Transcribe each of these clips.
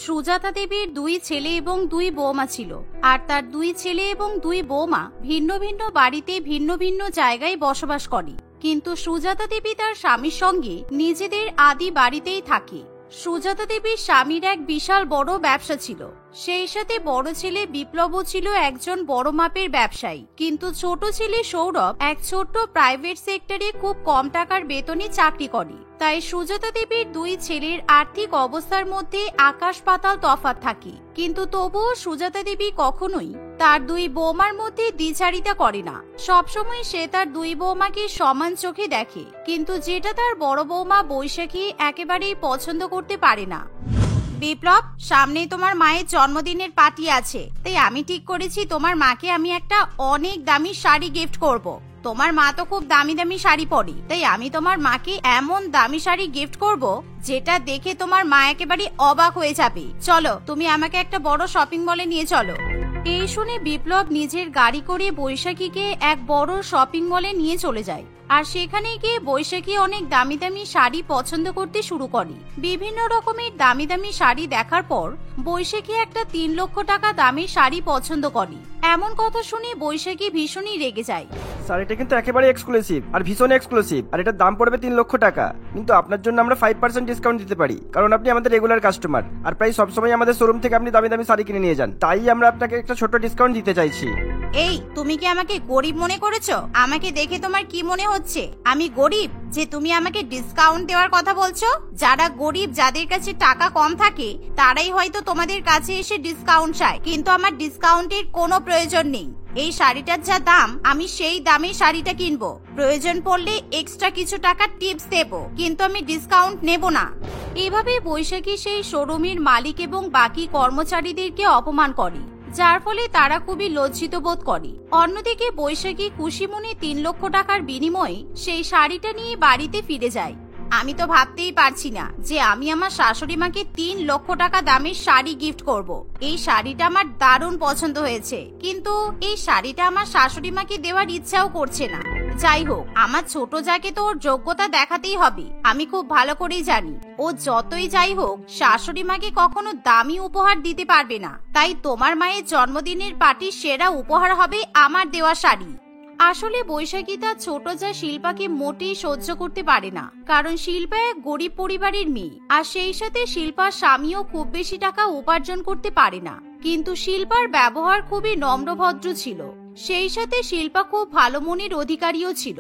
সুজাতা দেবীর 2 ছেলে এবং 2 বৌমা ছিল, আর তার 2 ছেলে এবং 2 বৌমা ভিন্ন ভিন্ন বাড়িতে ভিন্ন ভিন্ন জায়গায় বসবাস করে। কিন্তু সুজাতা দেবী তার স্বামীর সঙ্গে নিজেদের আদি বাড়িতেই থাকে। সুজাতা দেবীর স্বামীর এক বিশাল বড় ব্যবসা ছিল, সেই সাথে বড় ছেলে বিপ্লবও ছিল একজন বড় মাপের ব্যবসায়ী। কিন্তু ছোট ছেলে সৌরভ এক ছোট্ট প্রাইভেট সেক্টরে খুব কম টাকার বেতনে চাকরি করে। তাই সুজাতা দেবীর 2 ছেলের আর্থিক অবস্থার মধ্যে আকাশ পাতাল তফাৎ থাকে। কিন্তু তবুও সুজাতা দেবী কখনোই তার 2 বৌমার মধ্যে দ্বিচারিতা করে না। সবসময় সে তার 2 বৌমাকে সমান চোখে দেখে, কিন্তু যেটা তার বড় বৌমা বৈশাখী একেবারেই পছন্দ করতে পারে না। বিপ্লব, সামনে তোমার মায়ের জন্মদিনের পার্টি আছে, তাই আমি ঠিক করেছি তোমার মাকে আমি একটা অনেক দামি শাড়ি গিফট করব। তোমার মা তো খুব দামি দামি শাড়ি পরে, তাই আমি তোমার মাকে এমন দামি শাড়ি গিফট করব যেটা দেখে তোমার মা একেবারে অবাক হয়ে যাবে। চলো, তুমি আমাকে একটা বড় শপিং মলে নিয়ে চলো। এই শুনে বিপ্লব নিজের গাড়ি করে বৈশাখীকে এক বড় শপিং মলে নিয়ে চলে যায়। আর সেখানে গিয়ে বৈশাখী অনেক দামি দামি শাড়ি পছন্দ করতে শুরু করে। বিভিন্ন রকমের দামি দামি শাড়ি দেখার পর বৈশাখী একটা 3 লক্ষ টাকা দামের শাড়ি পছন্দ করে। এমন কথা শুনে বৈশাখী ভীষণই রেগে যায়। শাড়িটা কিন্তু একেবারে এক্সক্লুসিভ আর ভীষণ এক্সক্লুসিভ, আর এটার দাম পড়বে 3 লক্ষ টাকা। কিন্তু আপনার জন্য আমরা 5% ডিসকাউন্ট দিতে পারি, কারণ আপনি আমাদের রেগুলার কাস্টমার আর প্রায় সবসময় আমাদের শোরুম থেকে আপনি দামি দামি শাড়ি কিনে নিয়ে যান, তাই আমরা আপনাকে একটা ছোট ডিসকাউন্ট দিতে চাইছি। এই, তুমি কি আমাকে গরিব মনে করেছো? আমাকে দেখে তোমার কি মনে হচ্ছে আমি গরিব যে তুমি আমাকে ডিসকাউন্ট দেওয়ার কথা বলছো? যারা গরিব, যাদের কাছে টাকা কম থাকে, তারাই হয়তো তোমাদের কাছে এসে ডিসকাউন্ট চায়, কিন্তু আমার ডিসকাউন্টের কোনো প্রয়োজন নেই। এই শাড়িটার যা দাম, আমি সেই দামে শাড়িটা কিনবো। প্রয়োজন পড়লে এক্সট্রা কিছু টাকা টিপস দেবো, কিন্তু আমি ডিসকাউন্ট নেব না। এভাবে বৈশাখী সেই শোরুমের মালিক এবং বাকি কর্মচারীদেরকে অপমান করে, যার ফলে তারা খুবই লজ্জিত বোধ করে। অন্যদিকে বৈশাখী খুশি মনে 3 লক্ষ টাকার বিনিময়ে সেই শাড়িটা নিয়ে বাড়িতে ফিরে যায়। আমি তো ভাবতেই পারছি না যে আমি আমার শাশুড়ি মাকে 3 লক্ষ টাকা দামের শাড়ি গিফট করব। এই শাড়িটা আমার দারুণ পছন্দ হয়েছে, কিন্তু এই শাড়িটা আমার শাশুড়ি মাকে দেওয়ার ইচ্ছাও করছে না। যাই হোক, আমার ছোট যাকে তো ওর যোগ্যতা দেখাতেই হবে। আমি খুব ভালো করেই জানি ও যতই যাই হোক শাশুড়ি মাকে কখনো দামি উপহার দিতে পারবে না। তাই তোমার মায়ের জন্মদিনের পার্টির সেরা উপহার হবে আমার দেওয়া শাড়ি। আসলে বৈশাখী তার ছোট যা শিল্পাকে মোটেই সহ্য করতে পারে না, কারণ শিল্পা এক গরিব পরিবারের মেয়ে, আর সেই সাথে শিল্পার স্বামীও খুব বেশি টাকা উপার্জন করতে পারে না। কিন্তু শিল্পার ব্যবহার খুবই নম্রভদ্র ছিল, সেই সাথে শিল্পা খুব ভালো মনের অধিকারীও ছিল।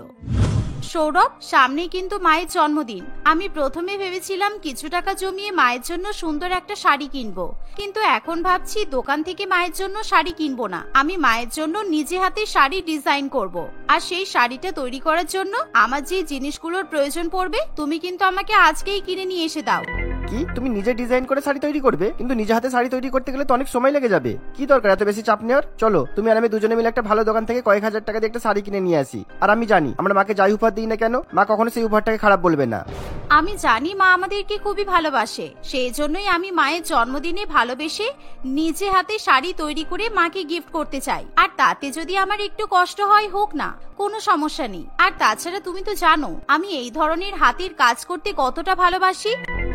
সৌরভ, সামনে কিন্তু মায়ের জন্মদিন। আমি প্রথমে ভেবেছিলাম কিছু টাকা জমিয়ে মায়ের জন্য সুন্দর একটা শাড়ি কিনবো, কিন্তু এখন ভাবছি দোকান থেকে মায়ের জন্য শাড়ি কিনবো না, আমি মায়ের জন্য নিজে হাতে শাড়ি ডিজাইন করব। আর সেই শাড়িটা তৈরি করার জন্য আমার যে জিনিসগুলোর প্রয়োজন পড়বে তুমি কিন্তু আমাকে আজকেই কিনে নিয়ে এসে দাও। কি, তুমি নিজে ডিজাইন করে শাড়ি তৈরি করবে? কিন্তু নিজে হাতে শাড়ি তৈরি করতে গেলে তো অনেক সময় লেগে যাবে। কি দরকার এত বেশি চাপ নেওয়ার? চলো, তুমি আর আমি দুজনে মিলে একটা ভালো দোকান থেকে কয়েক হাজার টাকা দিয়ে একটা শাড়ি কিনে নিয়ে আসি। আর আমি জানি আমরা মাকে যাই উপহার দিই না কেন, মা কখনো সেই উপহারটাকে খারাপ বলবে না। আমি জানি মা আমাদেরকে খুবই ভালোবাসে, সেই জন্যই আমি মায়ের জন্মদিনে ভালোবেসে নিজে হাতে শাড়ি তৈরি করে মাকে গিফট করতে চাই। আর তাতে যদি আমার একটু কষ্ট হয়, হোক না, কোনো সমস্যা নেই। আর তাছাড়া তুমি তো জানো আমি এই ধরনের হাতের কাজ করতে কতটা ভালোবাসি।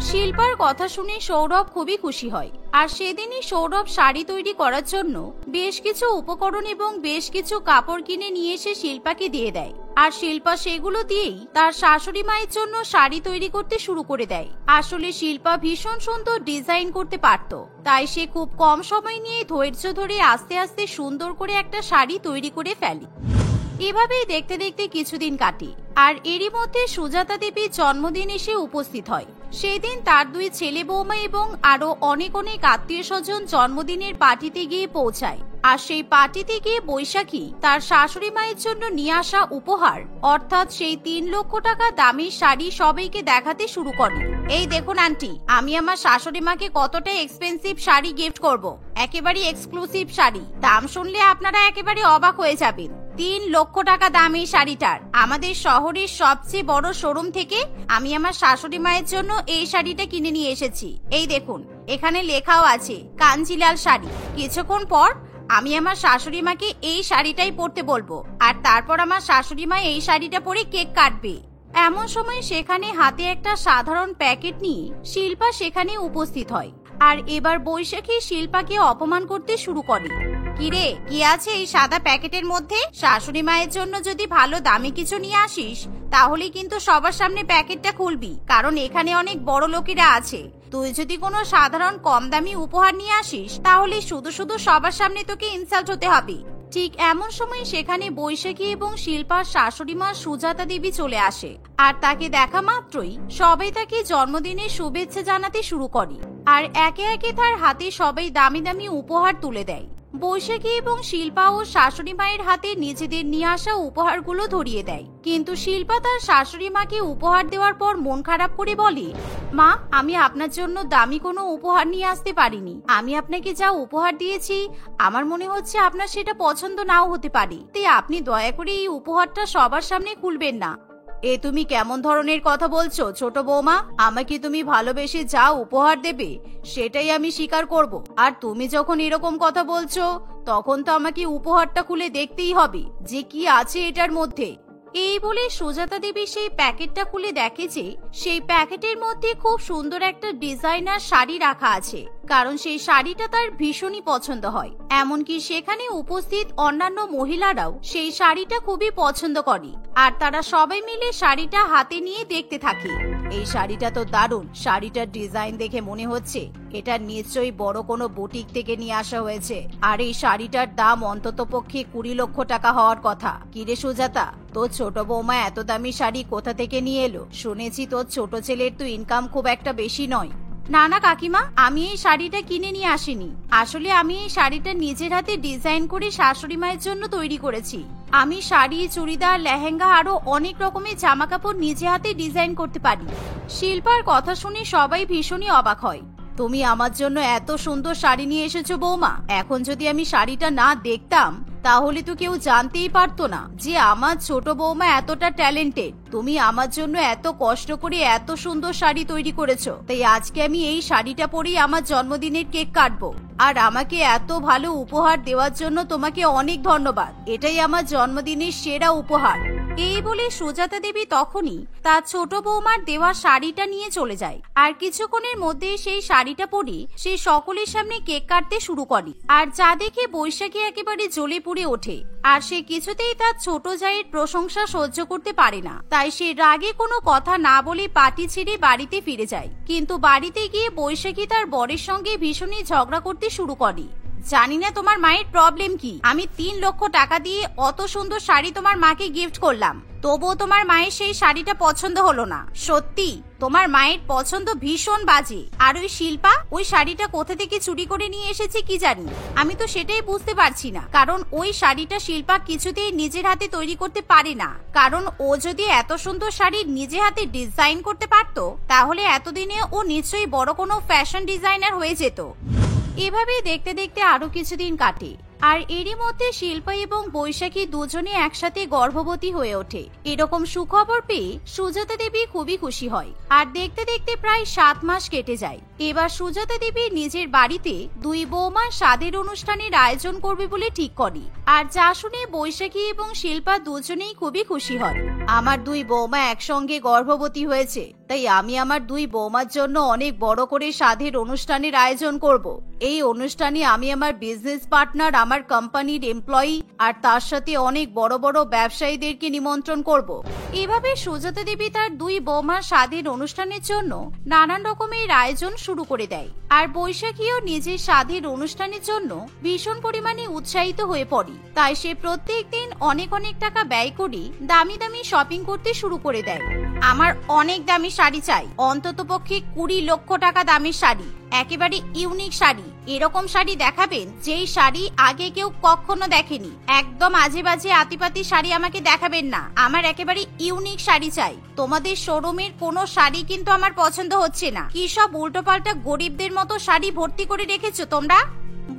শিল্পার কথা শুনে সৌরভ খুবই খুশি হয়। আর সেদিনই সৌরভ শাড়ি তৈরি করার জন্য বেশ কিছু উপকরণ এবং বেশ কিছু কাপড় কিনে নিয়ে এসে শিল্পাকে দিয়ে দেয়। আর শিল্পা সেগুলো দিয়েই তার শাশুড়ি মায়ের জন্য শাড়ি তৈরি করতে শুরু করে দেয়। আসলে শিল্পা ভীষণ সুন্দর ডিজাইন করতে পারত, তাই সে খুব কম সময় নিয়ে ধৈর্য ধরে আস্তে আস্তে সুন্দর করে একটা শাড়ি তৈরি করে ফেলে। এভাবেই দেখতে দেখতে কিছুদিন কাটে, আর এরই মধ্যে সুজাতা দেবীর জন্মদিন এসে উপস্থিত হয়। সেদিন তার 2 ছেলে বৌমা এবং আরো অনেক অনেক আত্মীয় স্বজন জন্মদিনের পার্টিতে গিয়ে পৌঁছায়। আর সেই পার্টিতে গিয়ে বৈশাখী তার শাশুড়ি মায়ের জন্য নিয়ে আসা উপহার অর্থাৎ সেই 3 লক্ষ টাকা দামের শাড়ি সবাইকে দেখাতে শুরু করে। এই দেখুন আন্টি, আমি আমার শাশুড়ি মাকে কতটা এক্সপেন্সিভ শাড়ি গিফট করব, একেবারে এক্সক্লুসিভ শাড়ি। দাম শুনলে আপনারা একেবারে অবাক হয়ে যাবেন। 3 লক্ষ টাকা দাম এই শাড়িটার। আমাদের শহরের সবচেয়ে বড় শোরুম থেকে আমি আমার শাশুড়ি মায়ের জন্য এই শাড়িটা কিনে নিয়ে এসেছি। এই দেখুন, এখানে লেখাও আছে কাঞ্জিলাল শাড়ি। কিছুক্ষণ পর আমি আমার শাশুড়ি মাকে এই শাড়িটাই পরতে বলবো, আর তারপর আমার শাশুড়ি মা এই শাড়িটা পরে কেক কাটবে। এমন সময় সেখানে হাতে একটা সাধারণ প্যাকেট নিয়ে শিল্পা সেখানে উপস্থিত হয়। আর এবার বৈশাখী শিল্পাকে অপমান করতে শুরু করে। কিরে, কি আছে এই সাদা প্যাকেটের মধ্যে? শাশুড়ি মায়ের জন্য যদি ভালো দামি কিছু নিয়ে আসিস তাহলে কিন্তু সবার সামনে প্যাকেটটা খুলবি, কারণ এখানে অনেক বড় লোকেরা আছে। তুই যদি কোনো সাধারণ কম দামি উপহার নিয়ে আসিস তাহলে শুধু শুধু সবার সামনে তোকে ইনসাল্ট হতে হবে। ঠিক এমন সময় সেখানে বৈশাখী এবং শিল্পার শাশুড়ি মা সুজাতা দেবী চলে আসে। আর তাকে দেখা মাত্রই সবাই তাকে জন্মদিনের শুভেচ্ছা জানাতে শুরু করে। আর একে একে তার হাতে সবাই দামি দামি উপহার তুলে দেয়। বৈশাখী এবং শিল্পা ও শাশুড়ি মায়ের হাতে নিজেদের নিয়ে আসা উপহারগুলো ধরিয়ে দেয়। কিন্তু শিল্পা তার শাশুড়ি মাকে উপহার দেওয়ার পর মন খারাপ করে বলে, মা, আমি আপনার জন্য দামি কোনো উপহার নিয়ে আসতে পারিনি। আমি আপনাকে যা উপহার দিয়েছি আমার মনে হচ্ছে আপনার সেটা পছন্দ নাও হতে পারে, তাই আপনি দয়া করে এই উপহারটা সবার সামনে খুলবেন না। এ তুমি কেমন ধরনের কথা বলছো ছোট বৌমা? আমাকে তুমি ভালোবেসে যা উপহার দেবে সেটাই আমি স্বীকার করব। আর তুমি যখন এরকম কথা বলছো তখন তো আমাকে উপহারটা খুলে দেখতেই হবে যে কি আছে এটার মধ্যে। এই বলে সুজাতা দেবী সেই প্যাকেটটা খুলে দেখে যে সেই প্যাকেটের মধ্যে খুব সুন্দর একটা ডিজাইনার শাড়ি রাখা আছে, কারণ সেই শাড়িটা তার ভীষণই পছন্দ হয়। এমনকি সেখানে উপস্থিত অন্যান্য মহিলারাও সেই শাড়িটা খুবই পছন্দ করে। আর তারা সবাই মিলে শাড়িটা হাতে নিয়ে দেখতে থাকে। এই শাড়িটা তো দারুণ। শাড়িটার ডিজাইন দেখে মনে হচ্ছে এটা নিশ্চয়ই বড় কোনো বুটিক থেকে নিয়ে আসা হয়েছে। আর এই শাড়িটার দাম অন্তত পক্ষে 20 লক্ষ টাকা হওয়ার কথা। কিরে সুজাতা, তোর ছোট বৌমা এত দামি শাড়ি কোথা থেকে নিয়ে এলো? শুনেছি তোর ছোট ছেলের তো ইনকাম খুব একটা বেশি নয়। না না কাকিমা, আমি এই শাড়িটা কিনে নিয়ে আসিনি। আসলে আমি এই শাড়িটা নিজের হাতে ডিজাইন করে শাশুড়ি মায়ের জন্য তৈরি করেছি। আমি শাড়ি, চুড়িদার, লেহেঙ্গা আরো অনেক রকমের জামা কাপড় নিজে হাতে ডিজাইন করতে পারি। শিল্পার কথা শুনে সবাই ভীষণই অবাক হয়। তুমি আমার জন্য এত সুন্দর শাড়ি নিয়ে এসেছো বৌমা। এখন যদি আমি শাড়িটা না দেখতাম তাহলে তো কেউ জানতেই পারতো না যে আমার ছোট বৌমা এতটা ট্যালেন্টেড। তুমি আমার জন্য এত কষ্ট করে এত সুন্দর শাড়ি তৈরি করেছো, তাই আজকে আমি এই শাড়িটা পরেই আমার জন্মদিনের কেক কাটবো। আর আমাকে এত ভালো উপহার দেওয়ার জন্য তোমাকে অনেক ধন্যবাদ। এটাই আমার জন্মদিনের সেরা উপহার। এই বলে সুজাতা দেবী তখনই তার ছোট বৌমার দেওয়া শাড়িটা নিয়ে চলে যায়। আর কিছুক্ষণের মধ্যে সেই শাড়িটা পরে সে সকলের সামনে কেক কাটতে শুরু করে। আর যা দেখে বৈশাখী একেবারে জ্বলে পুড়ে ওঠে। আর সে কিছুতেই তার ছোট জায়ের প্রশংসা সহ্য করতে পারে না, তাই সে রাগে কোনো কথা না বলে পাটি ছেড়ে বাড়িতে ফিরে যায়। কিন্তু বাড়িতে গিয়ে বৈশাখী তার বরের সঙ্গে ভীষণই ঝগড়া করতে শুরু করে। জানি না তোমার মায়ের প্রবলেম কি। আমি 3 লক্ষ টাকা দিয়ে অত সুন্দর শাড়ি তোমার মাকে গিফট করলাম, তবুও তোমার মায়ের সেই শাড়িটা পছন্দ হলো না। সত্যি তোমার মায়ের পছন্দ ভীষণ বাজে। আর ওই শিল্পা ওই শাড়িটা কোথা থেকে চুরি করে নিয়ে এসেছে কি জানি, আমি তো সেটাই বুঝতে পারছি না। কারণ ওই শাড়িটা শিল্পা কিছুতেই নিজের হাতে তৈরি করতে পারে না। কারণ ও যদি এত সুন্দর শাড়ি নিজে হাতে ডিজাইন করতে পারতো তাহলে এতদিনে ও নিশ্চয়ই বড় কোনো ফ্যাশন ডিজাইনার হয়ে যেত। এভাবেই দেখতে দেখতে আরো কিছুদিন কাটে। আর এরই মধ্যে শিল্পা এবং বৈশাখী দুজনে একসাথে গর্ভবতী হয়ে ওঠে। এরকম সুখবর পেয়ে সুজাতা দেবী খুবই খুশি হয়। আর দেখতে দেখতে প্রায় 7 মাস কেটে যায়। এবার সুজাতা দেবী নিজের বাড়িতে 2 বৌমার স্বাদের অনুষ্ঠানের আয়োজন করবে বলে ঠিক করে। আর যা শুনে বৈশাখী এবং শিল্পা দুজনেই খুবই খুশি হয়। আমার 2 বৌমা একসঙ্গে গর্ভবতী হয়েছে, তাই আমি আমার 2 বৌমার জন্য অনেক বড় করে স্বাদের অনুষ্ঠানের আয়োজন করব। এই অনুষ্ঠানে আমি আমার বিজনেস পার্টনার, আমার কোম্পানির এমপ্লয়ি আর তার সাথে অনেক বড় বড় ব্যবসায়ীদেরকে নিমন্ত্রণ করব। এভাবে সুজাতা দেবী তার 2 বৌমার স্বাদের অনুষ্ঠানের জন্য নানান রকমের আয়োজন শুরু করে দেয়। আর বৈশাখীও নিজের স্বাদের অনুষ্ঠানের জন্য ভীষণ পরিমাণে উৎসাহিত হয়ে পড়ে। তাই সে প্রত্যেকদিন অনেক অনেক টাকা ব্যয় করে দামি দামি শপিং করতে শুরু করে দেয়। আমার অনেক দামি শাড়ি চাই, অন্তত পক্ষে 20 লক্ষ টাকা দামের শাড়ি, একেবারে ইউনিক শাড়ি। এরকম শাড়ি দেখাবেন যেই শাড়ি আগে কেউ কখনো দেখেনি। একদম আজে বাজে আতিপাতি শাড়ি আমাকে দেখাবেন না। আমার একেবারে ইউনিক শাড়ি চাই। তোমাদের শোরুমের কোনো শাড়ি কিন্তু আমার পছন্দ হচ্ছে না। কি সব উল্টোপাল্টা গরিবদের মতো শাড়ি ভর্তি করে রেখেছো তোমরা।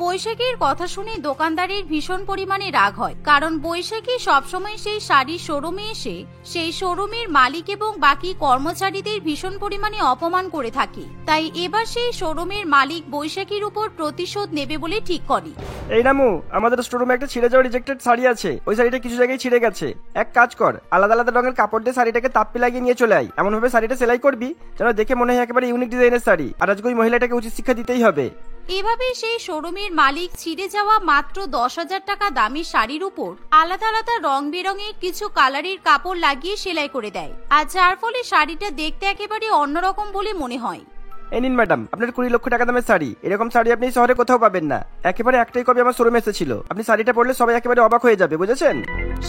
বৈশাখীর কথা শুনে দোকানদারের ভীষণ পরিমাণে রাগ হয়, কারণ বৈশাখী সবসময় সেই শাড়ির শোরুমে এসে সেই শোরুমের মালিক এবং বাকি কর্মচারীদের ভীষণ পরিমাণে অপমান করে থাকে। তাই এবার সেই শোরুমের মালিক বৈশাখীর উপর প্রতিশোধ নেবে বলে ঠিক করে। এই রামু, আমাদের স্টোরুমে একটা ছিঁড়ে যাওয়া রিজেক্টেড শাড়ি আছে, ওই শাড়িটা কিছু জায়গায় ছিঁড়ে গেছে। এক কাজ কর, আলাদা আলাদা রঙের কাপড় দিয়ে শাড়িটাকে তাপ্পি লাগিয়ে নিয়ে চলে আয়। এমন ভাবে শাড়িটা সেলাই করবি যেন দেখে মনে হয় একেবারে ইউনিক ডিজাইনের শাড়ি। আর আজকে ওই মহিলাটাকে উচিত শিক্ষা দিতেই হবে। এভাবে সেই শোরুমের মালিক ছিঁড়ে যাওয়া মাত্র 10,000 টাকা দামি শাড়ির উপর আলাদা আলাদা রং বেরঙের কিছু কালারের কাপড় লাগিয়ে সেলাই করে দেয়, আর যার ফলে শাড়িটা দেখতে একেবারে অন্যরকম বলে মনে হয়। এই নিন ম্যাডাম, আপনার 20 লক্ষ টাকা দামের শাড়ি। এরকম শাড়ি আপনি শহরে কোথাও পাবেন না। একেবারে একটাই কপি আমার শোরুমে এসেছিল। আপনি শাড়িটা পরলে সবাই একেবারে অবাক হয়ে যাবে, বুঝেছেন?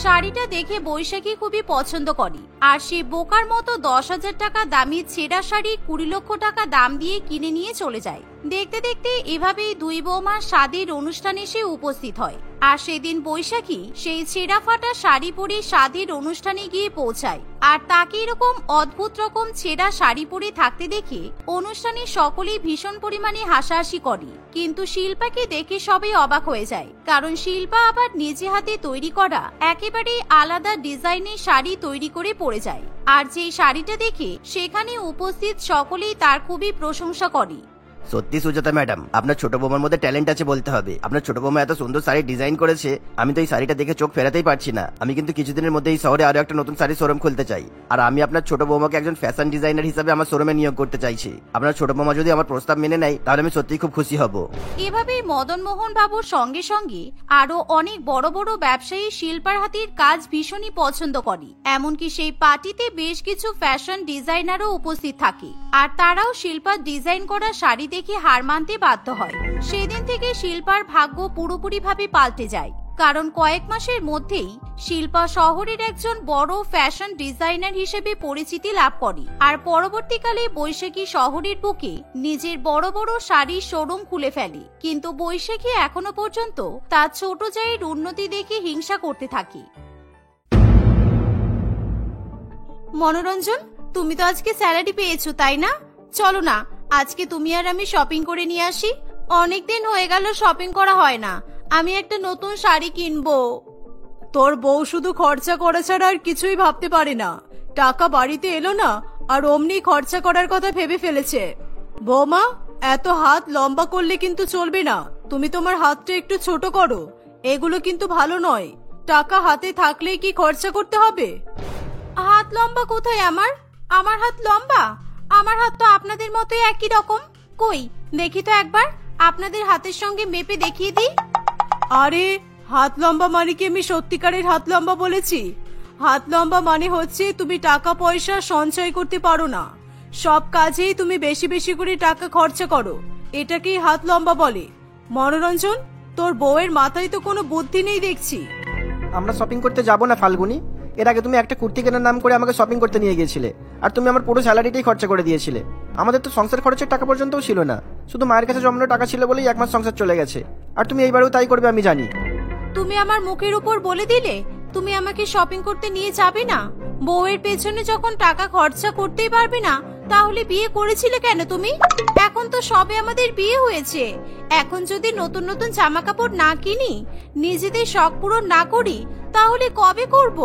শাড়িটা দেখে বৈশাখী খুবই পছন্দ করে, আর সে বোকার মতো 10,000 টাকা দামি ছেঁড়া শাড়ি 20 লক্ষ টাকা দাম দিয়ে কিনে নিয়ে চলে যায়। দেখতে দেখতে এভাবেই দুই বৌমার স্বাদের অনুষ্ঠানে সে উপস্থিত হয়। আর সেদিন বৈশাখী সেই ছেঁড়া ফাটা শাড়ি পরে স্বাদের অনুষ্ঠানে গিয়ে পৌঁছায়, আর তাকে এরকম অদ্ভুত রকম ছেঁড়া শাড়ি পরে থাকতে দেখে অনুষ্ঠানে সকলেই ভীষণ পরিমাণে হাসাহাসি করে। কিন্তু শিল্পাকে দেখে সবাই অবাক হয়ে যায়, কারণ শিল্পা আবার নিজে হাতে তৈরি করা একেবারে আলাদা ডিজাইনের শাড়ি তৈরি করে পরে যায়। আর যে শাড়িটা দেখে সেখানে উপস্থিত সকলেই তার খুবই প্রশংসা করে। সত্যি সুজাতা ম্যাডাম, আপনার ছোট বৌমার মধ্যে ট্যালেন্ট আছে বলতে হবে। আপনার ছোট বৌমা এত সুন্দর শাড়ি ডিজাইন করেছে, আমি তো এই শাড়িটা দেখে চোখ ফেরাতেই পারছি না। আমি কিন্তু কিছুদিনের মধ্যে এই শহরে আরো একটা নতুন শাড়ি শোরুম খুলতে চাই, আর আমি আপনার ছোট বৌমাকে একজন ফ্যাশন ডিজাইনার হিসেবে আমার শোরুমে নিয়োগ করতে চাইছি। আপনার ছোট বৌমা যদি আমার প্রস্তাব মেনে নেয় তাহলে আমি সত্যিই খুব খুশি হব। এভাবে মদন মোহন বাবুর সঙ্গে সঙ্গে আরো অনেক বড় বড় ব্যবসায়ী শিল্পার হাতের কাজ ভীষণই পছন্দ করে। এমনকি সেই পার্টিতে বেশ কিছু ফ্যাশন ডিজাইনারও উপস্থিত থাকে, আর তারাও শিল্পার ডিজাইন করা শাড়ি দেখে হার মানতে বাধ্য হয়। সেদিন থেকে শিল্পার ভাগ্য পুরোপুরিভাবে পাল্টে যায়, কারণ কয়েক মাসের মধ্যেই শিল্পা শহরের একজন বড় ফ্যাশন ডিজাইনার হিসেবে পরিচিতি লাভ করে। আর পরবর্তীকালে বৈশাখী শহরের বুকে নিজের বড় বড় শাড়ির শোরুম খুলে ফেলে। কিন্তু বৈশাখী এখনো পর্যন্ত তার ছোট জায়ের উন্নতি দেখে হিংসা করতে থাকে। মনোরঞ্জন, তুমি তো আজকে স্যালারি পেয়েছো তাই না? চলো না, আজকে তুমি আর আমি শপিং করে নিয়ে আসি। অনেকদিন হয়ে গেল শপিং করা হয় না। আমি একটা নতুন শাড়ি কিনবো। তোর বউ শুধু খরচা করা ছাড়া আর কিছুই ভাবতে পারে না। টাকা বাড়িতে এলো না আর অমনি খরচা করার কথা ভেবে ফেলেছে। বৌমা, এত হাত লম্বা করলে কিন্তু চলবে না। তুমি তোমার হাতটা একটু ছোট করো, এগুলো কিন্তু ভালো নয়। টাকা হাতে থাকলেই কি খরচা করতে হবে? হাত লম্বা কোথায় আমার? আমার হাত লম্বা? আমার হাত তো আপনাদের মতোই একই রকম। কই দেখি তো একবার, আপনাদের হাতের সঙ্গে মেপে দেখিয়ে দিই। আরে, হাত লম্বা মানে কি আমি সত্যিকারের হাত লম্বা বলেছি? হাত লম্বা মানে হচ্ছে তুমি টাকা পয়সা সঞ্চয় করতে পারো না, সব কাজেই তুমি বেশি বেশি করে টাকা খরচা করো, এটাকেই হাত লম্বা বলে। মনোরঞ্জন, তোর বউয়ের মাথায় তো কোনো বুদ্ধি নেই দেখছি। আমরা শপিং করতে যাব না ফাল্গুনি। এর আগে তুমি একটা কুর্তি কেনার নাম করে আমাকে শপিং করতে নিয়ে গিয়েছিলে, আর তুমি আমার পুরো স্যালারিটাই খরচা করে দিয়েছিলে। আমাদের তো সংসার খরচের টাকা পর্যন্তও ছিল না, শুধু মায়ের কাছে জমানো টাকা ছিল বলেই 1 মাস সংসার চলে গেছে। আর তুমি এইবারেও তাই করবে আমি জানি। তুমি আমার মুখের উপর বলে দিলে তুমি আমাকে শপিং করতে নিয়ে যাবে না। বউয়ের পেছনে যখন টাকা খরচা করতেই পারবে না, তাহলে বিয়ে করেছিলে কেন তুমি? এখন তো সবে আমাদের বিয়ে হয়েছে। এখন যদি নতুন নতুন জামা কাপড় না কিনি, নিজেদের শখ পূরণ না করি, তাহলে কবে করব?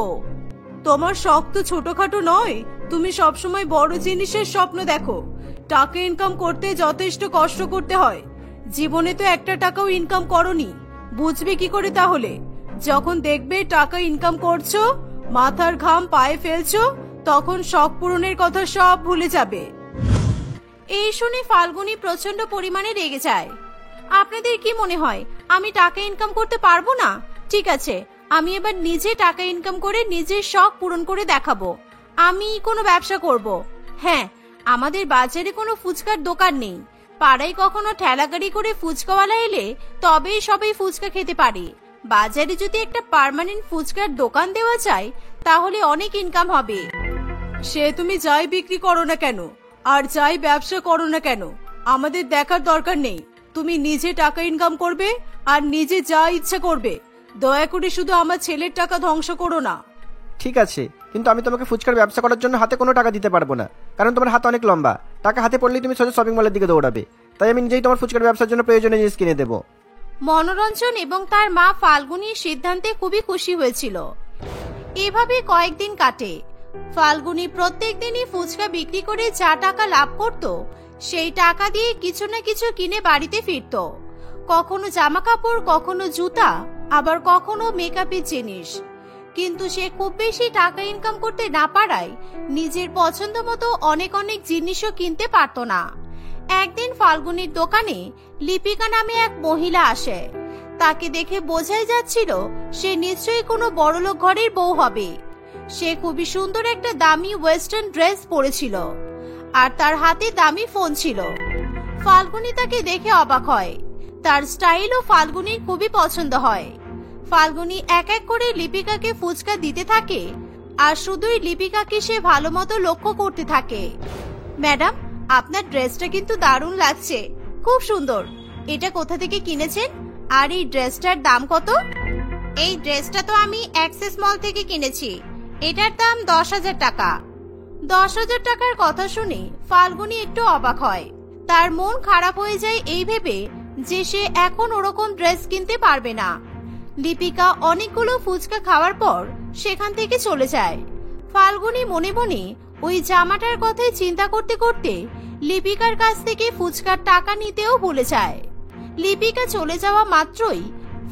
তোমার শখ তো ছোটখাটো নয়, তুমি সবসময় বড় জিনিসের স্বপ্ন দেখো। টাকা ইনকাম করতে যথেষ্ট কষ্ট করতে হয়। জীবনে তো একটা টাকাও ইনকাম করনি, বুঝবে কি করে তাহলে? যখন দেখবে টাকা ইনকাম করছো, মাথার ঘাম পায়ে ফেলছো, তখন শখ পূরণের কথা সব ভুলে যাবে। এই শুনে ফাল্গুনি প্রচন্ড পরিমাণে রেগে যায়। আপনাদের কি মনে হয় আমি টাকা ইনকাম করতে পারবো না? ঠিক আছে, আমি এবার নিজে টাকা ইনকাম করে নিজের শখ পূরণ করে দেখাবো। আমি কোনো ব্যবসা করব। হ্যাঁ, আমাদের বাজারে কোনো ফুচকার দোকান নেই। পাড়ায় কখনো ঠেলাগাড়ি করে ফুচকাওয়ালা এলে তবেই সবাই ফুচকা খেতে পারে। বাজারে যদি একটা পার্মানেন্ট ফুচকার দোকান দেওয়া যায়, তাহলে অনেক ইনকাম হবে। সে তুমি যাই বিক্রি করো না কেন আর যাই ব্যবসা করো না কেন, আমাদের দেখার দরকার নেই। তুমি নিজে টাকা ইনকাম করবে আর নিজে যা ইচ্ছা করবে। দয়া করে শুধু আমার ছেলের টাকা ধ্বংস করো না। ঠিক আছে, কিন্তু আমি তোমাকে ফুচকার ব্যবসা করার জন্য হাতে কোনো টাকা দিতে পারবো না, কারণ তোমার হাত অনেক লম্বা। টাকা হাতে পড়লেই তুমি সোজা শপিং মলের দিকে দৌড়াবে। তাই আমি নিজেই তোমার ফুচকার ব্যবসার জন্য প্রয়োজনীয় জিনিস কিনে দেবো। মনোরঞ্জন এবং তার মা ফাল্গুনির সিদ্ধান্তে খুবই খুশি হয়েছিল। এভাবে কয়েকদিন কাটে। ফাল্গুনি প্রত্যেক দিনই ফুচকা বিক্রি করে যা টাকা লাভ করত সেই টাকা দিয়ে কিছু না কিছু কিনে বাড়িতে ফিরত। কখনো জামা কাপড়, কখনো জুতা, আবার কখনো মেকআপের জিনিস। কিন্তু সে খুব বেশি টাকা ইনকাম করতে না পারায় নিজের পছন্দ মতো অনেক অনেক জিনিসও কিনতে পারত না। একদিন ফাল্গুনির দোকানে লিপিকা নামে এক মহিলা আসে। তাকে দেখে বোঝাই যাচ্ছিল সে নিশ্চয়ই কোনো বড়লোক ঘরের বউ হবে। সে খুবই সুন্দর একটা দামি ওয়েস্টার্ন ড্রেস পরেছিল আর তার হাতে দামি ফোন ছিল। ফাল্গুনি তাকে দেখে অবাক হয়। তার স্টাইলও ফাল্গুনির খুবই পছন্দ হয়। ফাল্গুনি এক এক করে লিপিকাকে ফুচকা দিতে থাকে আর শুধুই লিপিকাকে সে ভালো মতো লক্ষ্য করতে থাকে। ম্যাডাম, আপনার ড্রেসটা কিন্তু দারুণ লাগছে, খুব সুন্দর। এটা কোথা থেকে কিনেছেন আর এই ড্রেসটার দাম কত? এই ড্রেসটা তো আমি অ্যাক্সেস মল থেকে কিনেছি, এটার দাম 10,000 টাকা। 10,000 টাকার কথা শুনে ফাল্গুনি একটু অবাক হয়। তার মন খারাপ হয়ে যায় এই ভেবে যে সে এখন ওরকম ড্রেস কিনতে পারবে না। লিপিকা অনেকগুলো ফুচকা খাওয়ার পর সেখান থেকে চলে যায়। ফাল্গুনি মনে মনে ওই জামাটার কথাই চিন্তা করতে করতে লিপিকার কাছ থেকে ফুচকার টাকা নিতেও ভুলে যায়। লিপিকা চলে যাওয়া মাত্রই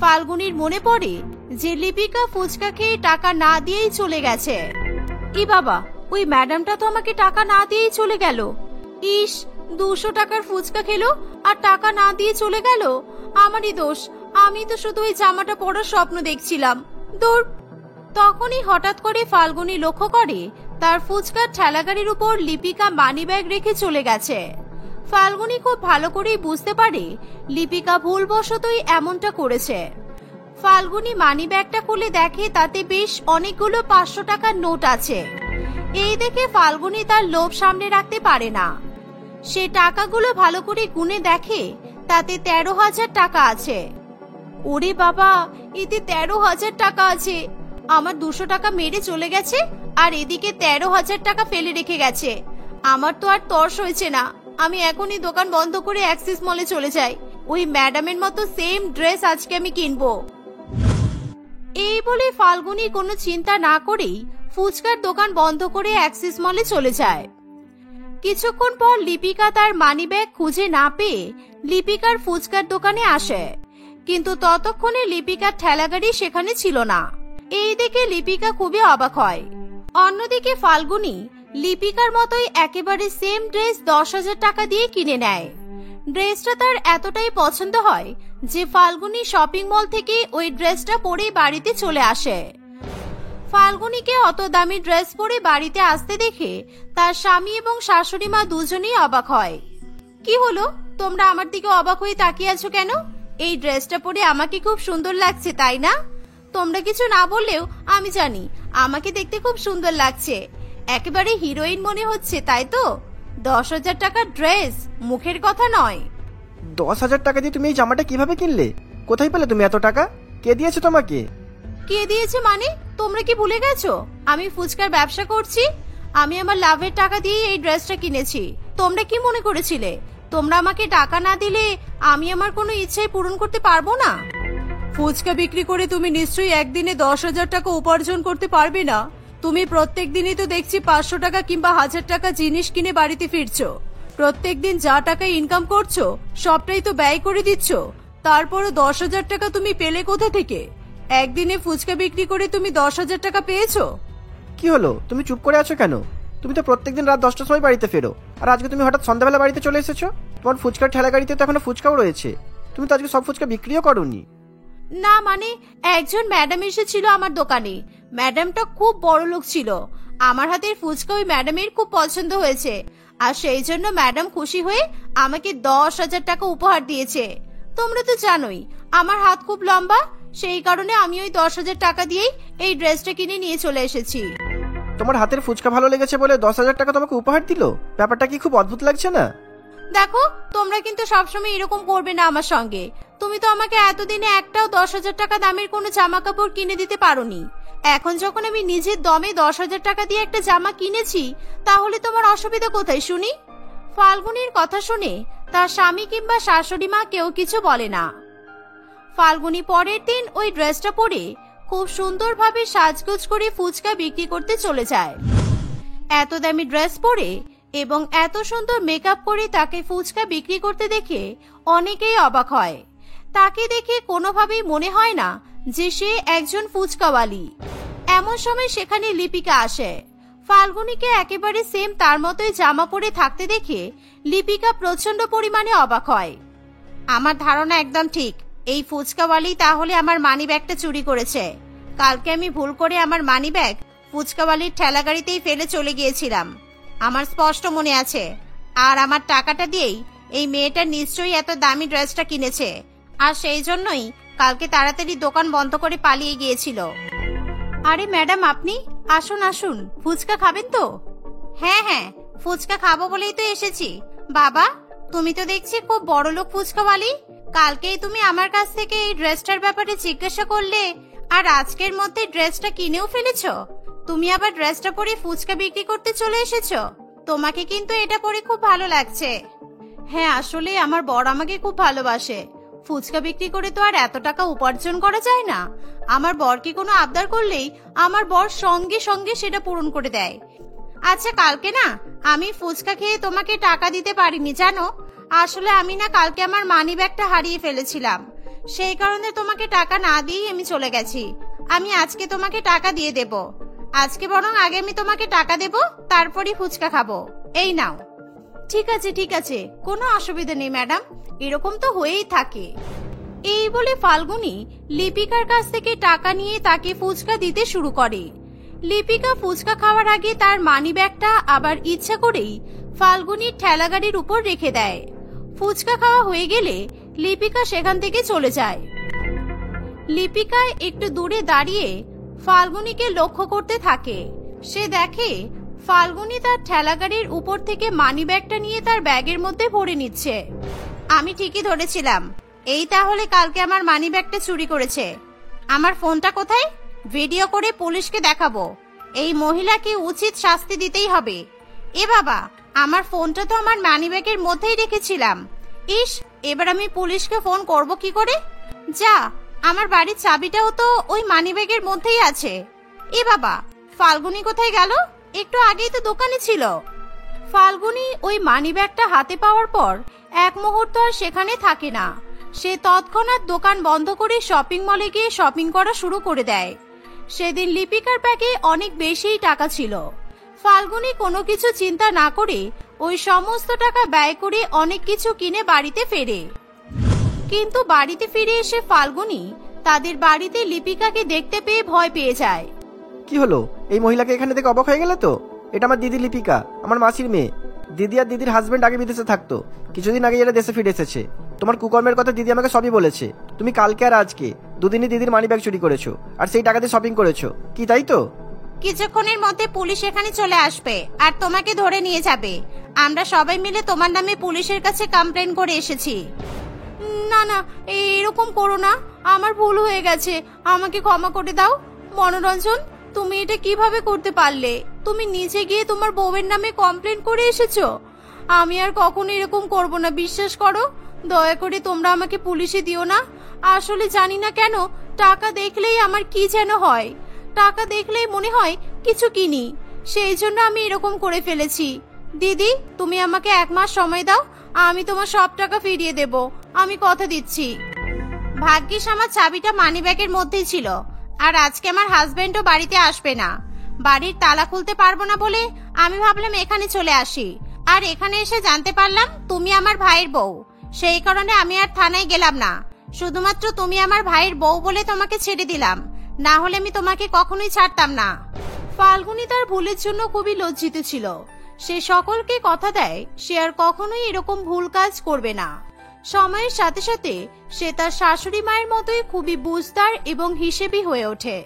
ফাল্গুনির মনে পড়ে যে লিপিকা ফুচকা খেয়ে টাকা না দিয়েই চলে গেছে। ই বাবা, ওই ম্যাডামটা তো আমাকে টাকা না দিয়েই চলে গেল। ইস, 200 টাকার ফুচকা খেলো আর টাকা না দিয়ে চলে গেল। আমারই দোষ, আমি তো শুধু ওই জামাটা পরার স্বপ্ন দেখছিলাম। দূর। তখনই হঠাৎ করে ফাল্গুনি লক্ষ্য করে তার ফুচকার ঠেলাগাড়ির উপর লিপিকা মানি ব্যাগ রেখে চলে গেছে। ফাল্গুনি খুব ভালো করেই বুঝতে পারে লিপিকা ভুলবশতই এমনটা করেছে। ফাল্গুনি মানি ব্যাগটা খুলে দেখে তাতে বেশ অনেকগুলো 500 টাকার নোট আছে। এই দেখে ফাল্গুনি তার লোভ সামনে রাখতে পারে না। সে টাকাগুলো ভালো করে গুনে দেখে তাতে 13,000 টাকা আছে। ওরে বাবা, এতে 13,000 টাকা আছে। আমার 200 টাকা মেরে চলে গেছে আর এদিকে 13,000 টাকা ফেলে রেখে গেছে। আমার তো আর তর্স হয়েছে না। আমি এখনই দোকান বন্ধ করে অ্যাক্সিস মলে চলে যাই। ওই ম্যাডামের মতো সেম ড্রেস আজকে আমি কিনবো। এই বলে ফাল্গুনি কোনো চিন্তা না করেই ফুচকার দোকান বন্ধ করে অ্যাক্সিস মলে চলে যায়। কিছুক্ষণ পর লিপিকা তার মানি ব্যাগ খুঁজে না পেয়ে লিপিকার ফুচকার দোকানে আসে, কিন্তু ততক্ষণে লিপিকার ঠেলাগাড়ি সেখানে ছিল না। এই দেখে লিপিকা খুবই অবাক হয়। অন্যদিকে ফাল্গুনি লিপিকার মতোই একেবারে সেম ড্রেস 10,000 টাকা দিয়ে কিনে নেয়। ড্রেসটা তার এতটাই পছন্দ হয় যে ফাল্গুনি শপিং মল থেকে ওই ড্রেসটা পরে বাড়িতে চলে আসে। ফাল্গুনিকে অত দামি ড্রেস পরে বাড়িতে আসতে দেখে তার স্বামী এবং শাশুড়ি মা দুজনেই অবাক হয়। কি হলো, তোমরা আমার দিকে অবাক হয়ে তাকিয়ে আছো কেন? এই ড্রেসটা পরে আমাকে খুব সুন্দর লাগছে, তাই না? তোমরা কিছু না বললেও আমি জানি আমাকে দেখতে খুব সুন্দর লাগছে। একেবারে হিরোইন মনে হচ্ছে, তাই তো? 10,000 টাকার ড্রেস, মুখের কথা নয়। 10,000 টাকা দিয়ে তুমি এই জামাটা কিভাবে কিনলে? কোথায় পেলে তুমি এত টাকা? কে দিয়েছে তোমাকে? কে দিয়েছে মানে? তোমরা কি ভুলে গেছো আমি ফুচকার ব্যবসা করছি? আমি আমার লাভের টাকা দিয়ে এই ড্রেসটা কিনেছি। তোমরা কি মনে করেছিলে তোমরা আমাকে টাকা না দিলে আমি আমার কোনো ইচ্ছাই পূরণ করতে পারবো না? ফুচকা বিক্রি করে তুমি নিশ্চয়ই একদিনে 10,000 টাকা উপার্জন করতে পারবে না। তুমি প্রত্যেক দিনই তো দেখছি 500 টাকা কিংবা 1000 টাকা জিনিস কিনে বাড়িতে ফিরছো। প্রত্যেকদিন যা টাকা ইনকাম করছো সবটাই তো ব্যয় করে দিচ্ছ। তারপরও 10,000 টাকা তুমি পেলে কোথা থেকে? একদিনে ফুচকা বিক্রি করে তুমি 10,000 টাকা পেয়েছো? কি হলো, তুমি চুপ করে আছো কেন? তুমি তো প্রত্যেকদিন রাত 10টার সময় বাড়িতে ফেরো, আর আজকে তুমি হঠাৎ সন্ধ্যাবেলা বাড়িতে চলে এসেছো। তোমার ফুচকার ঠেলা গাড়িতে তো এখনো ফুচকাও রয়েছে। তুমি তো আজকে সব ফুচকা বিক্রিও করোনি। না মানে, একজন ম্যাডাম এসেছিল আমার দোকানে। ম্যাডামটা খুব বড় লোক ছিল। আমার হাতের ফুচকা ওই ম্যাডামের খুব পছন্দ হয়েছে, আর সেই জন্য ম্যাডাম খুশি হয়ে আমাকে 10,000 টাকা উপহার দিয়েছে। তোমরা তো জানোই আমার হাত খুব লম্বা, সেই কারণে আমি ওই 10,000 টাকা দিয়েই এই ড্রেসটা কিনে নিয়ে চলে এসেছি। তোমার হাতের ফুচকা ভালো লেগেছে বলে 10,000 টাকা তোমাকে উপহার দিল? ব্যাপারটা কি খুব অদ্ভুত লাগছে না? দেখো, তোমরা কিন্তু সবসময় এরকম করবে না আমার সঙ্গে। তুমি তো আমাকে এতদিনে একটাও 10,000 টাকা দামের কোনো জামা কাপড় কিনে দিতে পারোনি। এখন যখন আমি নিজের দমে 10,000 টাকা দিয়ে একটা জামা কিনেছি, তাহলে তোমার অসুবিধা কোথায় শুনি? ফাল্গুনির কথা শুনে তার স্বামী কিংবা শাশুড়ি মা কেউ কিছু বলে না। ফাল্গুনি পরের দিন ওই ড্রেসটা পরে খুব সুন্দরভাবে সাজগোজ করে ফুচকা বিক্রি করতে চলে যায়। এত দামি ড্রেস পরে এবং এত সুন্দর মেকআপ করে তাকে ফুচকা বিক্রি করতে দেখে অনেকেই অবাক হয়। তাকে দেখে কোনোভাবেই মনে হয় না যে সে একজন ফুচকাওয়ালি। এমন সময় সেখানে লিপিকা আসে। ফাল্গুনিকে একেবারে সেম তার মতোই জামা পরে থাকতে দেখে লিপিকা প্রচন্ড পরিমাণে অবাক হয়। আমার ধারণা একদম ঠিক, এই ফুচকাওয়ালি তাহলে আমার মানি ব্যাগটা চুরি করেছে। কালকে আমি ভুল করে আমার মানি ব্যাগ ফুচকাওয়ালির ঠেলা গাড়িতেই ফেলে চলে গিয়েছিলাম, আমার স্পষ্ট মনে আছে। আর আমার টাকাটা দিয়েই এই মেয়েটা নিশ্চয়ই এত দামি ড্রেসটা কিনেছে, আর সেই জন্যই কালকে তাড়াতাড়ি দোকান বন্ধ করে পালিয়ে গিয়েছিল। আরে ম্যাডাম, আপনি আসুন আসুন, ফুচকা খাবেন তো? হ্যাঁ হ্যাঁ, ফুচকা খাবো বলেই তো এসেছি। বাবা, তুমি তো দেখছি খুব বড়লোক ফুচকাওয়ালি। কালকেই তুমি আমার কাছ থেকে এই ড্রেসটার ব্যাপারে জিজ্ঞাসা করলে, আর আজকের মধ্যে ড্রেসটা কিনেও ফেলেছো। তুমি আবার ড্রেসটা পরে ফুচকা বিক্রি করতে চলে এসেছো। তোমাকে কিন্তু এটা পরে খুব ভালো লাগছে। হ্যাঁ, আসলে আমার বর আমাকে খুব ভালোবাসে। ফুচকা বিক্রি করে তো আর এত টাকা উপার্জন করা যায় না। আমার বরকে কোনো আবদার করলেই আমার বর সঙ্গে সঙ্গে সেটা পূরণ করে দেয়। আচ্ছা, কালকে না আমি ফুচকা খেয়ে তোমাকে টাকা দিতে পারিনি জানো। আসলে আমি না কালকে আমার মানি ব্যাগটা হারিয়ে ফেলেছিলাম, সেই কারণে তোমাকে টাকা না দিয়েই আমি চলে গেছি। আমি আজকে তোমাকে টাকা দিয়ে দেব। আজকে বরং আগে আমি তোমাকে টাকা দেব, তারপরই ফুচকা খাবো। এই নাও। ঠিক আছে ঠিক আছে, কোনো অসুবিধা নেই ম্যাডাম, এরকম তো হয়েই থাকে। এই বলে ফাল্গুনি লিপিকার কাছ থেকে টাকা নিয়ে তাকে ফুচকা দিতে শুরু করে। লিপিকা ফুচকা খাওয়ার আগে তার মানি ব্যাগটা আবার ইচ্ছা করেই ফাল্গুনির ঠেলা গাড়ির উপর রেখে দেয়। ফুচকা খাওয়া হয়ে গেলে লিপিকা সেখান থেকে চলে যায়। লিপিকা একটু দূরে দাঁড়িয়ে ফাল্গুনিকে লক্ষ্য করতে থাকে। সে দেখে ফাল্গুনি তার ঠেলা গাড়ির উপর থেকে মানি ব্যাগটা নিয়ে তার ব্যাগের মধ্যে ভরে নিচ্ছে। আমি ঠিকই ধরেছিলাম, এই তাহলে কালকে আমার মানি ব্যাগটা চুরি করেছে। আমার ফোনটা কোথায়? ভিডিও করে পুলিশকে দেখাবো। এই মহিলাকে উচিত শাস্তি দিতেই হবে। এ বাবা, আমার ফোনটা তো আমার মানি ব্যাগের মধ্যেই রেখেছিলাম। ইস, এবার আমি পুলিশকে ফোন করব কি করে? যা, আমার বাড়ির চাবিটাও তো ওই মানি ব্যাগের মধ্যেই আছে। এ বাবা, ফাল্গুনি কোথায় গেল? একটু আগেই তো দোকানে ছিল। ফাল্গুনি ওই মানি ব্যাগটা হাতে পাওয়ার পর এক মুহূর্ত আর সেখানে থাকে না। সে তৎক্ষণাৎ দোকান বন্ধ করে শপিং মলে গিয়ে শপিং করা শুরু করে দেয়। সেদিন লিপিকার ব্যাগে অনেক বেশিই টাকা ছিল। ফাল্গুনি কোনো কিছু চিন্তা না করে ওই সমস্ত টাকা ব্যয় করে অনেক কিছু কিনে বাড়িতে ফেরে। কিন্তু বাড়িতে ফিরে এসে ফাল্গুনি তাদের বাড়িতে লিপিকাকে দেখতে পেয়ে ভয় পেয়ে যায়। কি হলো? এই মহিলাকে এখানে থেকে অবাক হয়ে গেলে তো? এটা আমার দিদি লিপিকা, আমার মাসির মেয়ে। দিদি আর দিদির হাজবেন্ড আগে বিদেশে থাকতো, কিছুদিন আগে এরা দেশে ফিরে এসেছে। তোমার কুকর্মের কথা দিদি আমাকে সবই বলেছে। তুমি কালকে আর আজকে দুদিনই দিদির মানি ব্যাগ চুরি করেছো, আর সেই টাকাতে শপিং করেছো, কি তাই তো? কিছুক্ষণের মধ্যে পুলিশ এখানে চলে আসবে আর তোমাকে ধরে নিয়ে যাবে। আমরা সবাই মিলে তোমার নামে পুলিশের কাছে কমপ্লেন করে এসেছি। না না, এরকম করো না, আমার ভুল হয়ে গেছে, আমাকে ক্ষমা করে দাও। মনোরঞ্জন, তুমি এটা কিভাবে করতে পারলে? তুমি নিজে গিয়ে তোমার বউয়ের নামে কমপ্লেন করে এসেছো। আমি আর কখনো এরকম করব না, বিশ্বাস করো। দয়া করে তোমরা আমাকে পুলিশে দিও না। আসলে জানি না কেন টাকা দেখলেই আমার কি যেন হয়। টাকা দেখলেই মনে হয় কিছু কিনি, সেই জন্য আমি এরকম করে ফেলেছি। দিদি, তুমি আমাকে 1 মাস সময় দাও, আমি তোমার সব টাকা ফিরিয়ে দেব, আমি কথা দিচ্ছি। ভাগ্যিস আমার চাবিটা মানিব্যাগের মধ্যেই ছিল, আর আজকে আমার হাজবেন্ডও বাড়িতে আসবে না। বাড়ির তালা খুলতে পারবো না বলে আমি ভাবলাম এখানে চলে আসি, আর এখানে এসে জানতে পারলাম তুমি আমার ভাইয়ের বউ। সেই কারণে আমি আর থানায় গেলাম না, শুধুমাত্র তুমি আমার ভাইয়ের বউ বলে তোমাকে ছেড়ে দিলাম, না হলে আমি তোমাকে কখনোই ছাড়তাম না। ফাল্গুনি তার ভুলের জন্য খুবই লজ্জিত ছিল। সে সকলকে কথা দেয় সে আর কখনোই এরকম ভুল কাজ করবে না। সময়ের সাথে সাথে সে তার শাশুড়ি মায়ের মতোই খুবই বুঝদার এবং হিসেবি হয়ে ওঠে।